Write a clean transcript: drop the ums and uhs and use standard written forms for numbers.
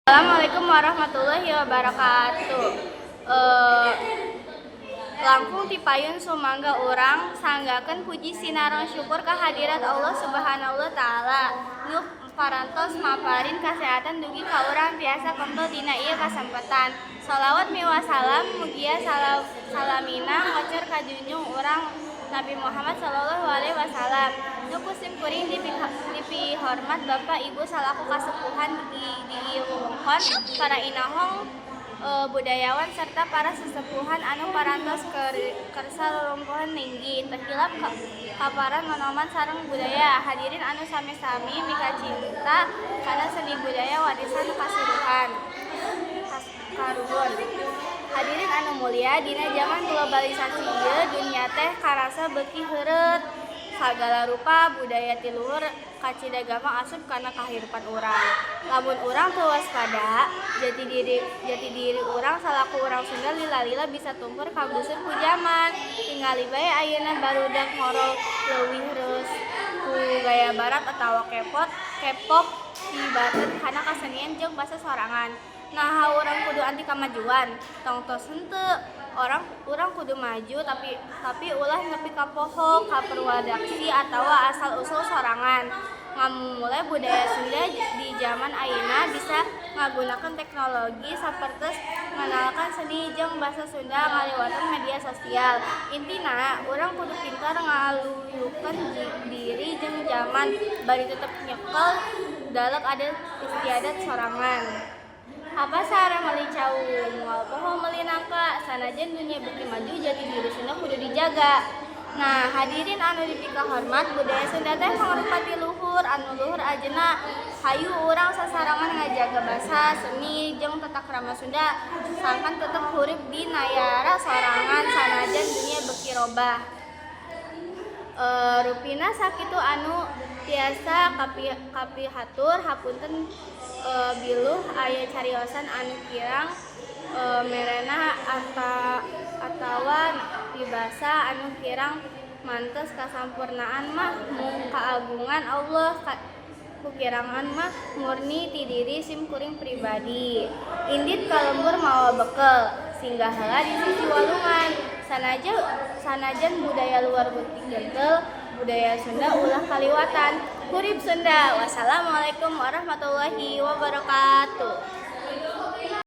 Assalamualaikum warahmatullahi wabarakatuh. Eh, Langkung ti payun sumangga urang sanggakeun puji sinaron syukur kehadirat Allah Subhanahu wa taala nu parantos maparin kasehatan dugi ka urang tiasa kontol dina ieu kasempatan. Shalawat miwah salam mugia salamina ngocer ka junjung urang Nabi Muhammad sallallahu alaihi wasallam. Nu kusim kuring dipihormat Bapak Ibu salaku kasepuhan di wewengkon para inahong budayawan serta para sesepuhan anu parantos kersa rerumpuhan ninggi tekilap kaparan manoman sareng budaya. Hadirin anu sami-sami mika cinta kana seni budaya warisan kasuruhan karuhun. Hadirin anu mulia, dina zaman globalisasi ieu dunya teh karasa beuki heureut. Sagala rupa budaya ti luhur kacidagama asup kana kahirupan urang. Lamun urang teu waspada, jati diri urang salaku urang Sunda lila-lila bisa tumpur kagusur ku zaman. Tingali bae ayeuna barudak ngorol leuwih reus ku gaya barat atawa K-pop dibateun kana kasenian jeung basa sorangan. Nah, urang kudu anti kamajuan, tong tos henteu. Urang kudu maju tapi ulah nepi ka poho, ka perwadaksi atawa asal usul sorangan. Ngamulai budaya Sunda di zaman ayeuna bisa ngagunakeun teknologi sapertos nganalkan seni jeung basa Sunda ngaliwatan media sosial. Intina, urang kudu pintar ngaluyukeun diri jeung zaman bari tetep nyekel daleg adat istiadat sorangan. Apa sare meuli caung moal poho meuli nangka sanajan dunya beuki maju jati diri Sunda kudu dijaga. Nah, hadirin anu dipika hormat, budaya Sunda teh mangrupati luhur anu luhur ajeuna. Hayu urang sasarangan ngajaga basa, seni jeung tata krama Sunda sangkan tetep hurip di nayara sorangan sanajan dunya beuki robah. Rupina sakitu anu tiasa kapihatur hapunten biluh aya cariosan anu kirang merena atawa dibasa anu kirang mantes kasampurnaan mah mung kaagungan Allah kukirangan mah murni ti diri sim kuring pribadi. Indit kalembur mawa bekel singgah heula di sisi walungan. Sanajan budaya luar beuki gentel, budaya Sunda ulah kaliwatan. Hurip Sunda. Wassalamualaikum warahmatullahi wabarakatuh.